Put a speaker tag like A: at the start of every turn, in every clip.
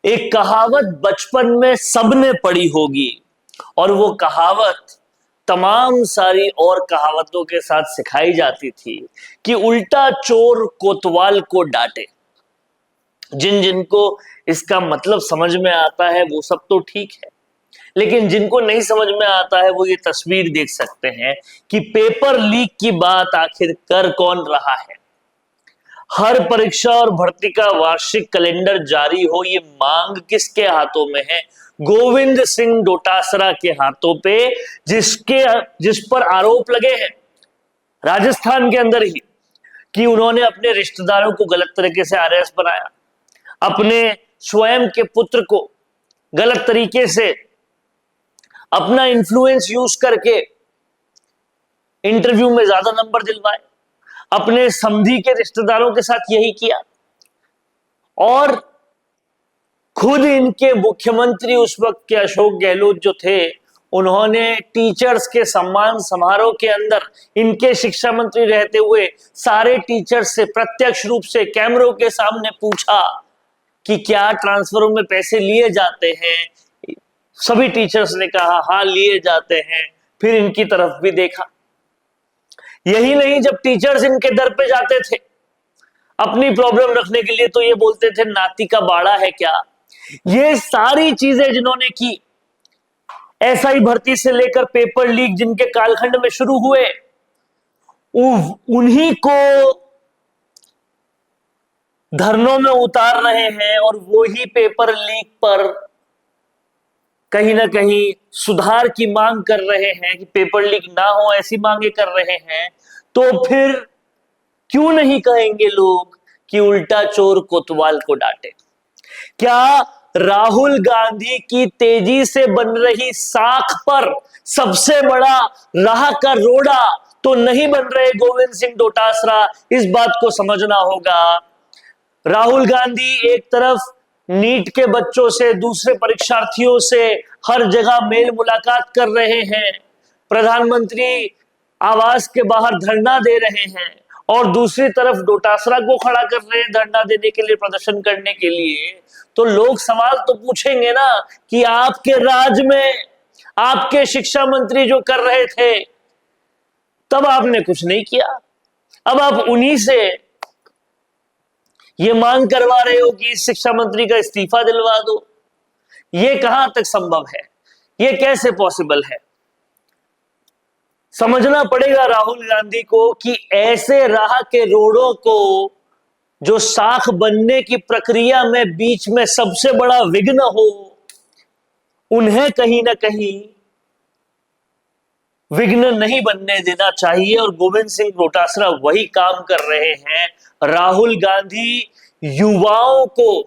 A: एक कहावत बचपन में सबने पढ़ी होगी और वो कहावत तमाम सारी और कहावतों के साथ सिखाई जाती थी कि उल्टा चोर कोतवाल को डांटे। जिन जिनको इसका मतलब समझ में आता है वो सब तो ठीक है, लेकिन जिनको नहीं समझ में आता है वो ये तस्वीर देख सकते हैं कि पेपर लीक की बात आखिर कर कौन रहा है। हर परीक्षा और भर्ती का वार्षिक कैलेंडर जारी हो, ये मांग किसके हाथों में है? गोविंद सिंह डोटासरा के हाथों पे, जिस पर आरोप लगे हैं राजस्थान के अंदर ही कि उन्होंने अपने रिश्तेदारों को गलत तरीके से आरएस बनाया, अपने स्वयं के पुत्र को गलत तरीके से अपना इन्फ्लुएंस यूज करके इंटरव्यू में ज्यादा नंबर दिलवाए, अपने समधी के रिश्तेदारों के साथ यही किया। और खुद इनके मुख्यमंत्री उस वक्त के अशोक गहलोत जो थे, उन्होंने टीचर्स के सम्मान समारोह के अंदर इनके शिक्षा मंत्री रहते हुए सारे टीचर्स से प्रत्यक्ष रूप से कैमरों के सामने पूछा कि क्या ट्रांसफरों में पैसे लिए जाते हैं। सभी टीचर्स ने कहा हाँ लिए जाते हैं। फिर इनकी तरफ भी देखा। यही नहीं, जब टीचर्स इनके दर पे जाते थे अपनी प्रॉब्लम रखने के लिए तो ये बोलते थे नाती का बाड़ा है क्या। ये सारी चीजें जिन्होंने की, एसआई भर्ती से लेकर पेपर लीक जिनके कालखंड में शुरू हुए, उन्हीं को धरनों में उतार रहे हैं और वो ही पेपर लीक पर कहीं ना कहीं सुधार की मांग कर रहे हैं कि पेपर लीक ना हो, ऐसी मांगे कर रहे हैं। तो फिर क्यों नहीं कहेंगे लोग कि उल्टा चोर कोतवाल को डांटे? क्या राहुल गांधी की तेजी से बन रही साख पर सबसे बड़ा राह का रोड़ा तो नहीं बन रहे गोविंद सिंह डोटासरा? इस बात को समझना होगा। राहुल गांधी एक तरफ नीट के बच्चों से, दूसरे परीक्षार्थियों से हर जगह मेल मुलाकात कर रहे हैं, प्रधानमंत्री आवास के बाहर धरना दे रहे हैं, और दूसरी तरफ डोटासरा को खड़ा कर रहे हैं धरना देने के लिए, प्रदर्शन करने के लिए। तो लोग सवाल तो पूछेंगे ना कि आपके राज में आपके शिक्षा मंत्री जो कर रहे थे तब आपने कुछ नहीं किया, अब आप उन्हीं से ये मांग करवा रहे हो कि इस शिक्षा मंत्री का इस्तीफा दिलवा दो। ये कहां तक संभव है? ये कैसे पॉसिबल है? समझना पड़ेगा राहुल गांधी को कि ऐसे राह के रोड़ों को जो साख बनने की प्रक्रिया में बीच में सबसे बड़ा विघ्न हो, उन्हें कहीं ना कहीं विघ्न नहीं बनने देना चाहिए। और गोविंद सिंह डोटासरा वही काम कर रहे हैं। राहुल गांधी युवाओं को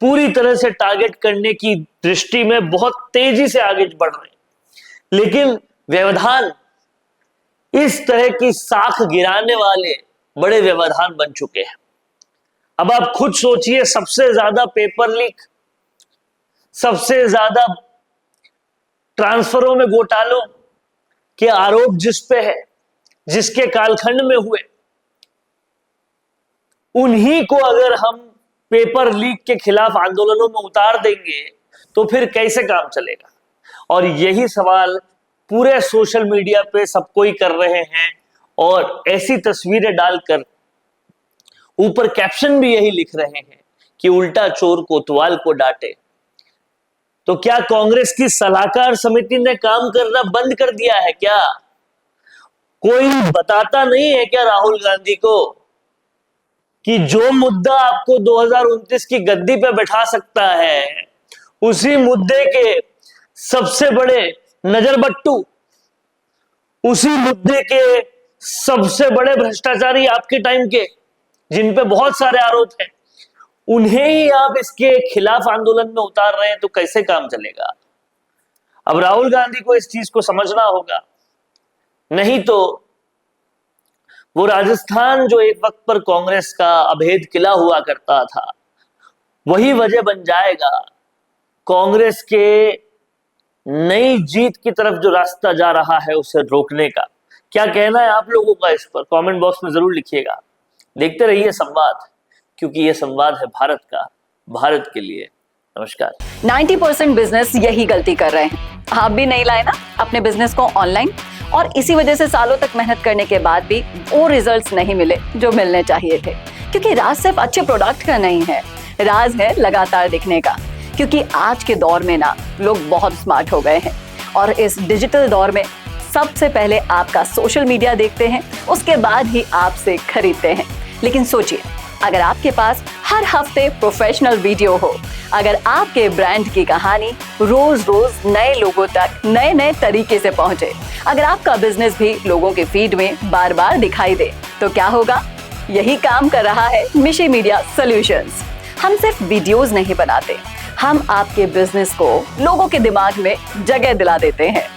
A: पूरी तरह से टारगेट करने की दृष्टि में बहुत तेजी से आगे बढ़ रहे हैं, लेकिन व्यवधान इस तरह की साख गिराने वाले बड़े व्यवधान बन चुके हैं। अब आप खुद सोचिए, सबसे ज्यादा पेपर लीक, सबसे ज्यादा ट्रांसफरों में घोटालों के आरोप जिस पे है, जिसके कालखंड में हुए, उन्हीं को अगर हम पेपर लीक के खिलाफ आंदोलनों में उतार देंगे तो फिर कैसे काम चलेगा? और यही सवाल पूरे सोशल मीडिया पे सबको ही कर रहे हैं और ऐसी तस्वीरें डालकर ऊपर कैप्शन भी यही लिख रहे हैं कि उल्टा चोर कोतवाल को डांटे। तो क्या कांग्रेस की सलाहकार समिति ने काम करना बंद कर दिया है क्या? कोई बताता नहीं है क्या राहुल गांधी को कि जो मुद्दा आपको 2029 की गद्दी पे बैठा सकता है, उसी मुद्दे के सबसे बड़े नजरबट्टू, उसी मुद्दे के सबसे बड़े भ्रष्टाचारी आपके टाइम के, जिन पे बहुत सारे आरोप हैं, उन्हें ही आप इसके खिलाफ आंदोलन में उतार रहे हैं, तो कैसे काम चलेगा? अब राहुल गांधी को इस चीज को समझना होगा, नहीं तो वो राजस्थान जो एक वक्त पर कांग्रेस का अभेद किला हुआ करता था, वही वजह बन जाएगा कांग्रेस के नई जीत की तरफ जो रास्ता जा रहा है उसे रोकने का। क्या कहना है आप लोगों का इस पर? कमेंट बॉक्स में जरूर लिखिएगा। देखते रहिए संवाद, क्योंकि यह संवाद है भारत का, भारत के लिए। नमस्कार।
B: 90% बिजनेस यही गलती कर रहे हैं। आप भी नहीं लाए ना अपने बिजनेस को ऑनलाइन, और इसी वजह से सालों तक मेहनत करने के बाद भी वो रिजल्ट्स नहीं मिले जो मिलने चाहिए थे। क्योंकि राज सिर्फ अच्छे प्रोडक्ट का नहीं है, राज है लगातार दिखने का। क्योंकि आज के दौर में ना लोग बहुत स्मार्ट हो गए हैं, और इस डिजिटल दौर में सबसे पहले आपका सोशल मीडिया देखते हैं, उसके बाद ही आपसे खरीदते हैं। लेकिन सोचिए, अगर आपके पास हर हफ्ते प्रोफेशनल वीडियो हो, अगर आपके ब्रांड की कहानी रोज रोज नए लोगों तक नए नए तरीके से पहुंचे, अगर आपका बिजनेस भी लोगों के फीड में बार बार दिखाई दे, तो क्या होगा? यही काम कर रहा है मिशी मीडिया सॉल्यूशंस। हम सिर्फ वीडियोस नहीं बनाते, हम आपके बिजनेस को लोगों के दिमाग में जगह दिला देते हैं।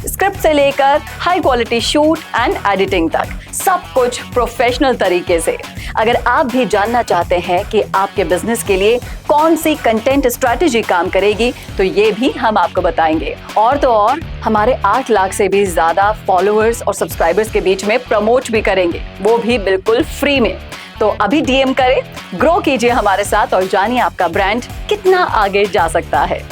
B: स्क्रिप्ट से लेकर high quality shoot and editing तक सब कुछ प्रोफेशनल तरीके से। अगर आप भी जानना चाहते हैं कि आपके बिजनेस के लिए कौन सी कंटेंट स्ट्रैटेजी काम करेगी, तो ये भी हम आपको बताएंगे। और तो और हमारे 8 लाख से भी ज्यादा फॉलोअर्स और सब्सक्राइबर्स के बीच में प्रमोट भी करेंगे, वो भी बिल्कुल फ्री में। तो अभी डीएम करें, ग्रो कीजिए हमारे साथ और जानिए आपका ब्रांड कितना आगे जा सकता है।